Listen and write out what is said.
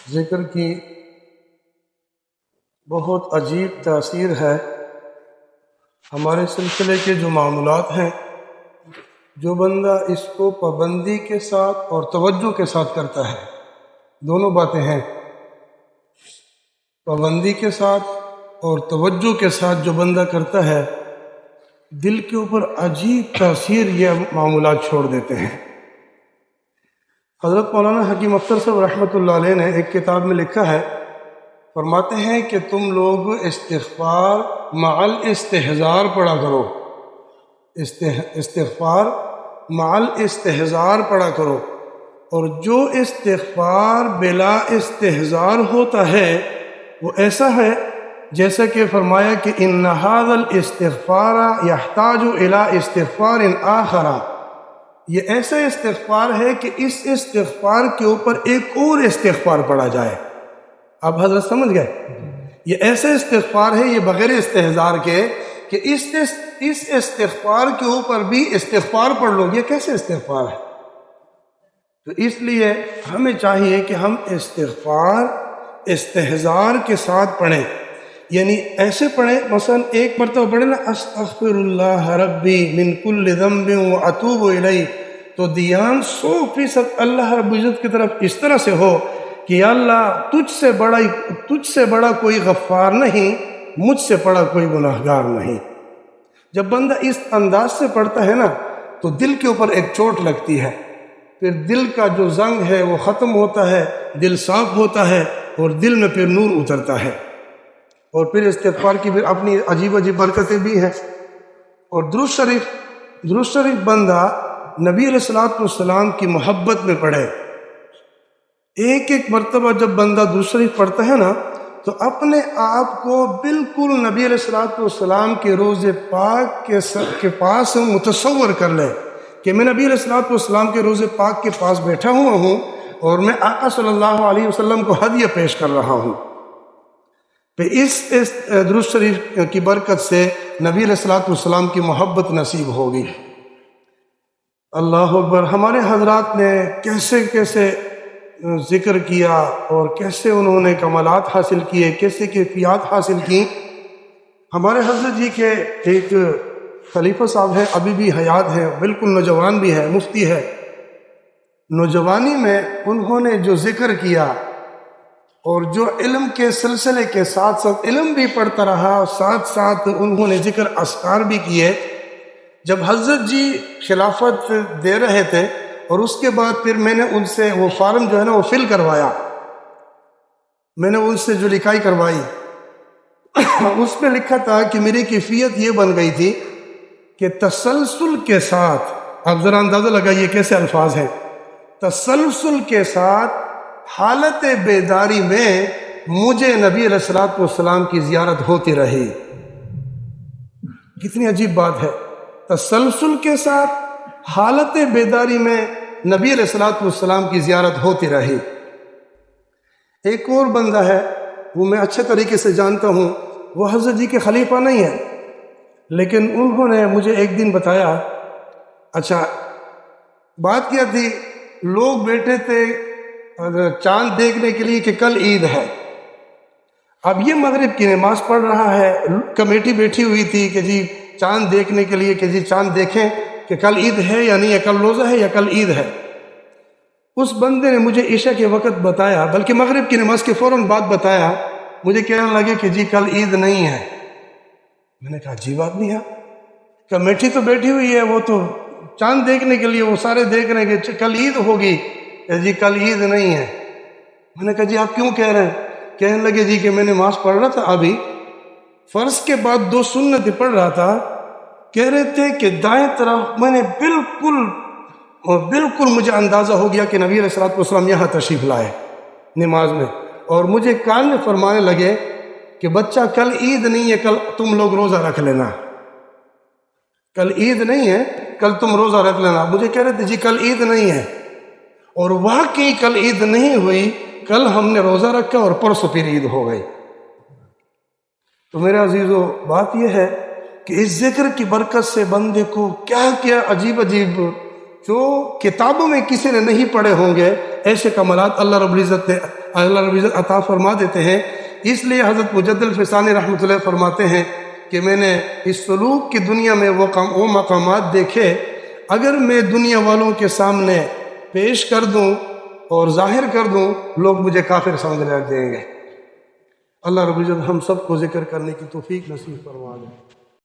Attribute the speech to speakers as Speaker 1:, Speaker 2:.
Speaker 1: ذکر کی بہت عجیب تاثیر ہے۔ ہمارے سلسلے کے جو معمولات ہیں، جو بندہ اس کو پابندی کے ساتھ اور توجہ کے ساتھ کرتا ہے، دونوں باتیں ہیں، پابندی کے ساتھ اور توجہ کے ساتھ جو بندہ کرتا ہے، دل کے اوپر عجیب تاثیر یہ معمولات چھوڑ دیتے ہیں۔ حضرت مولانا حکیم اختر صاحب رحمۃ اللہ علیہ نے ایک کتاب میں لکھا ہے، فرماتے ہیں کہ تم لوگ استغفار مع الاستحضار پڑھا کرو، استغفار مع الاستحضار پڑھا کرو، اور جو استغفار بلا استحضار ہوتا ہے وہ ایسا ہے جیسا کہ فرمایا کہ ان ھذا الاستغفار یحتاج الی استغفار آخر، یہ ایسا استغفار ہے کہ اس استغفار کے اوپر ایک اور استغفار پڑھا جائے۔ اب حضرت سمجھ گئے، یہ ایسا استغفار ہے، یہ بغیر استحضار کے، کہ اس استغفار کے اوپر بھی استغفار پڑھ لو، یہ کیسے استغفار ہے؟ تو اس لیے ہمیں چاہیے کہ ہم استغفار استحضار کے ساتھ پڑھیں، یعنی ایسے پڑھیں، مثلا ایک مرتبہ پڑھیں نا استغفر اللہ ربی من کل ذنب واتوب الیہ، تو دھیان 100% اللہ رب العزت کی طرف اس طرح سے ہو کہ یا اللہ تجھ سے بڑا کوئی غفار نہیں، مجھ سے بڑا کوئی گناہگار نہیں۔ جب بندہ اس انداز سے پڑھتا ہے نا تو دل کے اوپر ایک چوٹ لگتی ہے، پھر دل کا جو زنگ ہے وہ ختم ہوتا ہے، دل صاف ہوتا ہے اور دل میں پھر نور اترتا ہے، اور پھر استغفار کی پھر اپنی عجیب عجیب برکتیں بھی ہیں۔ اور درود شریف بندہ نبی علیہ الصلوۃ والسلام کی محبت میں پڑھے، ایک مرتبہ جب بندہ درود شریف پڑھتا ہے نا تو اپنے آپ کو بالکل نبی علیہ الصلوۃ والسلام کے روض پاک کے پاس متصور کر لے کہ میں نبی علیہ الصلوۃ والسلام کے روض پاک کے پاس بیٹھا ہوا ہوں اور میں آقا صلی اللہ علیہ وسلم کو ہدیہ پیش کر رہا ہوں۔ پھر اس درود شریف کی برکت سے نبی علیہ الصلوۃ والسلام کی محبت نصیب ہوگی۔ اللہ اکبر۔ ہمارے حضرات نے کیسے کیسے ذکر کیا اور کیسے انہوں نے کمالات حاصل کیے، کیسے کیفیات حاصل کی۔ ہمارے حضرت جی کے ایک خلیفہ صاحب ہیں، ابھی بھی حیات ہیں، بالکل نوجوان بھی ہے، مفتی ہے۔ نوجوانی میں انہوں نے جو ذکر کیا اور جو علم کے سلسلے کے ساتھ ساتھ علم بھی پڑھتا رہا، ساتھ ساتھ انہوں نے ذکر اذکار بھی کیے۔ جب حضرت جی خلافت دے رہے تھے اور اس کے بعد پھر میں نے ان سے وہ فارم جو ہے نا وہ فل کروایا، میں نے ان سے جو لکھائی کروائی اس میں لکھا تھا کہ میری کیفیت یہ بن گئی تھی کہ تسلسل کے ساتھ، آپ ذرا اندازہ لگائیے کیسے الفاظ ہیں، تسلسل کے ساتھ حالت بیداری میں مجھے نبی علیہ الصلوۃ والسلام کی زیارت ہوتی رہی۔ کتنی عجیب بات ہے، تسلسل کے ساتھ حالت بیداری میں نبی علیہ الصلوۃ والسلام کی زیارت ہوتی رہی۔ ایک اور بندہ ہے، وہ میں اچھے طریقے سے جانتا ہوں، وہ حضرت جی کے خلیفہ نہیں ہے، لیکن انہوں نے مجھے ایک دن بتایا، اچھا بات کیا تھی، لوگ بیٹھے تھے چاند دیکھنے کے لیے کہ کل عید ہے۔ اب یہ مغرب کی نماز پڑھ رہا ہے، کمیٹی بیٹھی ہوئی تھی کہ جی چاند دیکھنے کے لیے کہ جی چاند دیکھیں کہ کل عید ہے یا نہیں ہے، کل روزہ ہے یا کل عید ہے۔ اس بندے نے مجھے عشاء کے وقت بتایا، بلکہ مغرب کی نماز کے فوراً بعد بتایا، مجھے کہنے لگے کہ جی کل عید نہیں ہے۔ میں نے کہا عجیب آدمی ہے، کمیٹی تو بیٹھی ہوئی ہے، وہ تو چاند دیکھنے کے لیے وہ سارے دیکھ رہے ہیں کہ کل عید ہوگی، کہ جی کل عید نہیں ہے۔ میں نے کہا جی آپ کیوں کہہ رہے ہیں؟ کہنے لگے جی کہ میں نماز پڑھ رہا تھا، ابھی فرض کے بعد 2 سنتیں پڑھ رہا تھا، کہہ رہے تھے کہ دائیں طرف میں نے بالکل مجھے اندازہ ہو گیا کہ نبی علیہ الصلوۃ والسلام یہاں تشریف لائے نماز میں، اور مجھے کان میں فرمانے لگے کہ بچہ کل عید نہیں ہے، کل تم لوگ روزہ رکھ لینا، کل عید نہیں ہے، کل تم روزہ رکھ لینا۔ مجھے کہہ رہے تھے جی کل عید نہیں ہے، اور واقعی کل عید نہیں ہوئی، کل ہم نے روزہ رکھا اور پرسوں پھر عید ہو گئی۔ تو میرے عزیزو، بات یہ ہے کہ اس ذکر کی برکت سے بندے کو کیا کیا عجیب جو کتابوں میں کسی نے نہیں پڑھے ہوں گے، ایسے کمالات اللہ رب العزت نے اللہ رب العزت عطا فرما دیتے ہیں۔ اس لیے حضرت مجدد الفسانی رحمۃ اللہ فرماتے ہیں کہ میں نے اس سلوک کی دنیا میں وہ مقامات دیکھے، اگر میں دنیا والوں کے سامنے پیش کر دوں اور ظاہر کر دوں، لوگ مجھے کافر سمجھ لگ دیں گے۔ اللہ رب العزت ہم سب کو ذکر کرنے کی توفیق نصیب فرما دے۔